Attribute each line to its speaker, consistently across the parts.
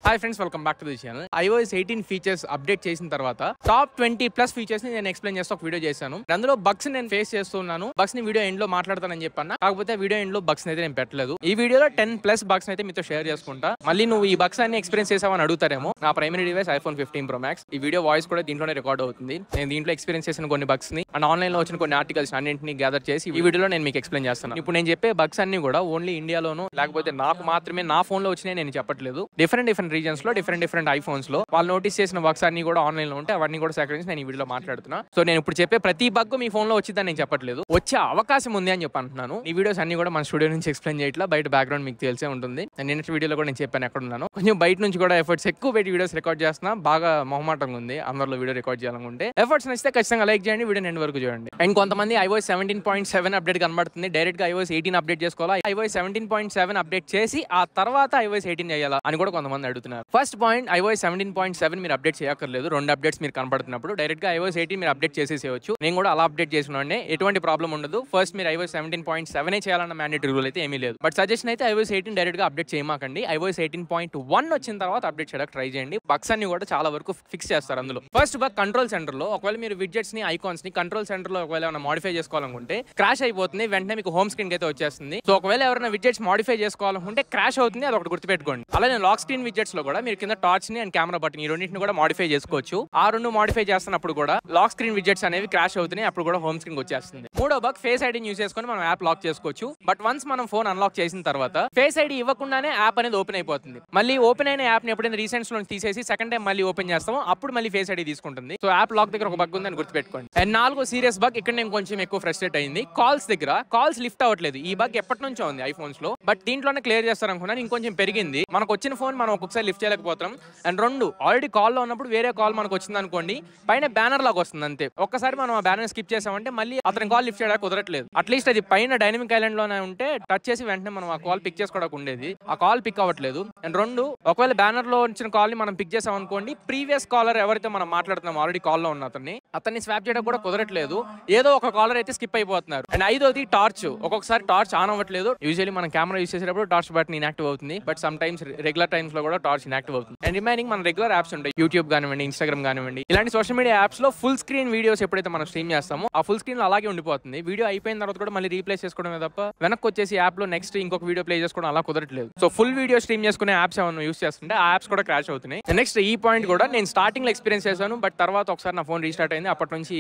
Speaker 1: Hi friends, welcome back to the channel. iOS 18 features update చేసిన తర్వాత top 20+ features ని నేను ఎక్స్ప్లెయిన్ చేస్తూ ఒక వీడియో చేశాను. అందులో బగ్స్ నేను ఫేస్ చేస్తున్నాను. బగ్స్ ని వీడియో ఎండ్ లో మాట్లాడతానని చెప్పాను. కాకపోతే వీడియో ఎండ్ లో బగ్స్ అయితే నేను పెట్టలేదు. ఈ వీడియోలో 10+ బగ్స్ అయితే మీతో షేర్ చేసుకుంటా. మళ్ళీ నువ్వు ఈ బగ్స్ అన్ని ఎక్స్పీరియన్స్ చేసావని అడుగుతారేమో. నా primary device iPhone 15 Pro Max. ఈ వీడియో వాయిస్ కూడా దీంట్లోనే రికార్డ్ అవుతుంది. నేను దీంట్లో ఎక్స్పీరియన్స్ చేసిన కొన్ని బగ్స్ ని అండ్ ఆన్లైన్ లో వచ్చిన కొన్ని ఆర్టికల్స్ అన్నింటిని గ్యాదర్ చేసి ఈ వీడియోలో నేను మీకు ఎక్స్ప్లెయిన్ చేస్తాను. ఇప్పుడు నేను చెప్పే బగ్స్ అన్ని కూడా ఓన్లీ ఇండియాలోనూ లేకపోతే నాకు మాత్రమే నా ఫోన్ లో వచ్చినాయి నేను చెప్పట్లేదు. డిఫరెంట్ రీజన్స్ లో డిఫరెంట్ ఐఫోన్స్ లో వాళ్ళు నోటీస్ చేసిన బగ్స్ అన్ని కూడా ఆన్లైన్ లో ఉంటే అవన్నీ కూడా సేకరించి నేను ఈ వీడియోలో మాట్లాడుతున్నా. సో నేను ఇప్పుడు చెప్పే ప్రతి బగ్ మీ ఫోన్ లో వచ్చిందని నేను చెప్పట్లేదు, వచ్చే అవకాశం ఉంది అని చెప్పి అంటున్నాను. ఈ వీడియోస్ అన్ని కూడా మన స్టూడియో నుంచి ఎక్స్ప్లెయిన్ చేయట్లా, బయట బ్యాక్గ్రౌండ్ మీకు తెలిసే ఉంటుంది. నేను వీడియోలో కూడా నేను చెప్పాను ఎక్కడ ఉన్నాను. కొంచెం బయట నుంచి కూడా ఎఫర్ట్స్ ఎక్కువ పెట్టి వీడియోస్ రికార్డ్ చేస్తున్నా. బాగా మొహమాటంగా ఉంది అందరిలో వీడియో రికార్డ్ చేయాలనుకుంటే. ఎఫర్ట్స్ నచ్చితే ఖచ్చితంగా లైక్ చేయండి, వీడియో ఎండ్ వరకు చూడండి. అండ్ కొంతమంది iOS 17.7 అప్డేట్ కనబడుతుంది, డైరెక్ట్ గా iOS 18 అప్డేట్ చేసుకోవాలా, iOS 17.7 అప్డేట్ చేసి ఆ తర్వాత iOS 18 చేయాలా అని కూడా కొంతమంది అడుగుతున్నారు. ఫస్ట్ పాయింట్, iOS 17.7 మీరు అప్డేట్ చేయక్కర్లేదు. రెండు అప్డేట్స్ మీరు కనబడుతున్నప్పుడు డైరెక్ట్ గా iOS 18 మీరు అప్డేట్ చేసేసేయచ్చు. నేను కూడా అలా అప్డేట్ చేసిన ఎటువంటి ప్రాబ్లం ఉండదు. ఫస్ట్ మీరు iOS 17.7 చేయాలన్న మ్యాండేటరీ రూల్ అయితే ఏమీ లేదు. బట్ సజెషన్ అయితే iOS 18 డైరెక్ట్ గా అప్డేట్ చేయమాకండి. iOS 18.1 వచ్చిన తర్వాత అప్డేట్ చేయడానికి ట్రై చేయండి. బగ్స్ అన్ని కూడా చాలా వరకు ఫిక్స్ చేస్తారు అందులో. ఫస్ట్ బగ్, కంట్రోల్ సెంటర్ లో ఒకవేళ మీరు విడ్జెట్స్ ని ఐకాన్స్ ని కంట్రోల్ సెంటర్ లో ఒకవేళ ఏమైనా మోడిఫై చేసుకోవాలనుకుంటే క్రాష్ అయిపోతుంది, వెంటనే మీకు హోమ్ స్క్రీన్ అయితే వచ్చేస్తుంది. సో ఒకవేళ ఎవరైనా విడ్జెట్స్ మోడిఫై చేసుకోవాలనుకుంటే క్రాష్ అవుతుంది, అది ఒకటి గుర్తుపెట్టుకోండి. అలానే లాక్ స్క్రీన్ విడ్జెట్స్ లో కూడా మీరు కింద టార్చ్ ని అండ్ కెమెరా బటన్ ఈ రెండింటిని కూడా మోడిఫై చేసుకోవచ్చు. ఆ రెండు మోడిఫై చేస్తున్నప్పుడు కూడా లాక్ స్క్రీన్ విడ్జెట్స్ అనేవి క్రాష్ అవుతున్నాయి, అప్పుడు కూడా హోమ్ స్క్రీన్ వచ్చేస్తుంది. మూడో బగ్, ఫేస్ ఐడీని యూస్ చేసుకొని మనం యాప్ లాక్ చేసుకోవచ్చు. బట్ వన్స్ మనం ఫోన్ అన్లాక్ చేసిన తర్వాత ఫేస్ ఐడి ఇవ్వకుండానే యాప్ అనేది ఓపెన్ అయిపోతుంది. మళ్ళీ ఓపెన్ అయిన యాప్ ని ఎప్పుడైనా రీసెంట్స్ లో తీసేసి సెకండ్ టైం మళ్ళీ ఓపెన్ చేస్తామో అప్పుడు మళ్ళీ ఫేస్ ఐడి తీసుకుంటుంది. సో యాప్ లాక్ దగ్గర ఒక బగ్ ఉందని గుర్తుపెట్టుకోండి. అండ్ నాలుగో సీరియస్ బగ్, ఇక్కడ నేను కొంచెం ఎక్కువ ఫ్రస్ట్రేట్ అయింది. కాల్స్ దగ్గర కాల్స్ లిఫ్ట్ అవ్వట్లేదు. ఈ బగ్ ఎప్పటి నుంచో ఉంది ఐఫోన్స్ లో, బట్ దీంట్లోనే క్లియర్ చేస్తారు అనుకున్నాను. ఇంకొంచెం పెరిగింది. మనకు వచ్చిన ఫోన్ మనం ఒక్కొక్కసారి లిఫ్ట్ చేయలేకపోతాం. అండ్ రెండు, ఆల్రెడీ కాల్ లో ఉన్నప్పుడు వేరే కాల్ మనకు వచ్చింది అనుకోండి, పైన బ్యానర్ లాగా వస్తుంది అంతే. ఒక్కసారి మనం ఆ బ్యానర్ స్కిప్ చేసామంటే మళ్ళీ అతని కాల్ లిఫ్ట్ చేయడానికి కుదరట్లేదు. అట్లీస్ట్ అది పైన డైనమిక్ ఐలాండ్ లోనే ఉంటే టచ్ చేసి వెంటనే మనం ఆ కాల్ పిక్ చేసుకోవడానికి ఉండేది. ఆ కాల్ పిక్ అవ్వట్లేదు. అండ్ రెండు, ఒకవేళ బ్యానర్ లో వచ్చిన కాల్ ని మనం పిక్ చేసాం అనుకోండి, ప్రీవియస్ కాలర్ ఎవరైతే మనం మాట్లాడుతున్నాం ఆల్రెడీ కాల్ లో ఉన్న అతన్ని స్వాప్ చేయడం కూడా కుదరట్లేదు. ఏదో ఒక కాలర్ అయితే స్కిప్ అయిపోతున్నారు. అండ్ ఐదోది టార్చ్, ఒక్కొక్కసారి టార్చ్ ఆన్ అవ్వట్లేదు. యూజువల్లీ మనం కెమెరా యూస్ చేసేటప్పుడు టార్చ్ బటన్ ఇన్యాక్టివ్ అవుతుంది, but some times regular times లో కూడా టార్చ్ ఇన్యాక్టివ్ అవుతుంది. అండ్ రిమైనింగ్ మన రెగ్యులర్ యాప్స్ ఉంటాయి, యూట్యూబ్ కానివ్వండి, ఇన్స్టాగ్రామ్ కానివ్వండి, ఇలాంటి సోషల్ మీడియా యాప్స్ లో ఫుల్ స్క్రీన్ వీడియోస్ ఎప్పుడైతే మనం స్ట్రీమ్ చేస్తామో ఆ ఫుల్ స్క్రీన్ లో అలాగే ఉండిపోతుంది. వీడియో అయిపోయిన తర్వాత కూడా మళ్ళీ రీప్లేస్ చేసుకోవడమే తప్ప వెనక్కి వచ్చేసి యాప్ లో నెక్స్ట్ ఇంకొక వీడియో ప్లే చేసుకోవడం అలా కుదరట్లేదు. సో ఫుల్ వీడియో స్ట్రీమ్ చేసుకునే యాప్స్ ఏమైనా యూస్ చేస్తుంటే ఆ యాప్స్ కూడా క్రాష్ అవుతున్నాయి. నెక్స్ట్ ఈ పాయింట్ కూడా నేను స్టార్టింగ్ లో ఎక్స్పీరియన్స్ చేశాను, బట్ తర్వాత ఒకసారి నా ఫోన్ రీస్టార్ట్ అయింది. అప్పటి నుంచి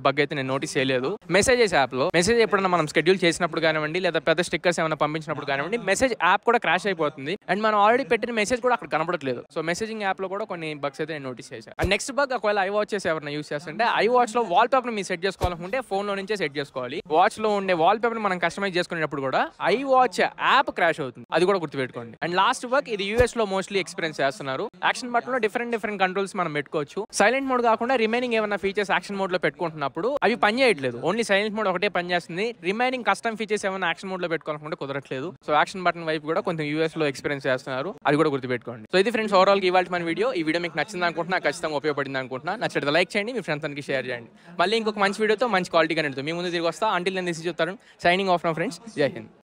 Speaker 1: బగ్ అయితే నేను నోటీస్ చేయలేదు. మెసేజెస్ యాప్ లో మెసేజ్ ఎప్పుడైనా మనం షెడ్యూల్ చేసినప్పుడు కానివ్వండి, లేదా పెద్ద స్టిక్కర్స్ ఏమైనా పంపించినప్పుడు కానివ్వండి, మెసేజ్ యాప్ కూడా క్రాష్ అయిపోతుంది. అండ్ మనం ఆల్రెడీ పెట్టిన మెసేజ్ కూడా అక్కడ కనబడట్లేదు. సో మెసేజింగ్ యాప్ లో కూడా కొన్ని బగ్స్ అయితే నేను నోటీస్ చేశాను. అండ్ నెక్స్ట్ బగ్, ఒకవేళ iWatches ఎవరైనా యూస్ చేస్తుంటే iWatch లో వాల్ పేపర్ మీరు సెట్ చేసుకోవాలనుకుంటే ఫోన్ లో నుంచే సెట్ చేసుకోవాలి. వాచ్ లో ఉండే వాల్ పేపర్ మనం కస్టమైజ్ చేసుకునేటప్పుడు కూడా iWatch యాప్ క్రాష్ అవుతుంది, అది కూడా గుర్తుపెట్టుకోండి. అండ్ లాస్ట్ బగ్, ఇది US లో మోస్ట్లీ ఎక్స్పీరియన్స్ చేస్తున్నారు. యాక్షన్ బటన్ లో డిఫరెంట్ కంట్రోల్స్ మనం పెట్టుకోవచ్చు. సైలెంట్ మోడ్ కాకుండా రిమైనింగ్ ఏమైనా ఫీచర్స్ యాక్షన్ మోడ్ లో పెట్టుకుంటున్నప్పుడు అవి పని చేయట్లేదు. ఓన్లీ సైలెంట్ మోడ్ ఒకటే పని చేస్తుంది. రిమైనింగ్ కస్టమ్ ఫీచర్స్ ఏమైనా యాక్షన్ మోడ్ లో పెట్టుకోవాలనుకుంటే కుదరట్లేదు. సో యాక్షన్ బటన్ వైపు కూడా కొంచెం US లో ఎక్స్పీరియన్స్ చేస్తున్నారు, అది కూడా గుర్తుపెట్టుకోండి. సో ఇది ఫ్రెండ్స్ ఓవరాల్ ఇవాళ మన వీడియో. ఈ వీడియో మీకు నచ్చింది అనుకుంటున్నా, ఖచ్చితంగా ఉపయోగపడింది అనుకుంటున్నా. నచ్చితే లైక్ చేయండి, మీ ఫ్రెండ్స్ అందరికీ షేర్ చేయండి. మళ్ళీ ఇంకొక మంచి వీడియోతో మంచి క్వాలిటీ కనెక్ట్ మీ ముందు తిరిగి వస్తా. అంటిల్ నేను దిస్ చెప్తాను, సైనింగ్ ఆఫ్ నా ఫ్రెండ్స్. జై హింద్.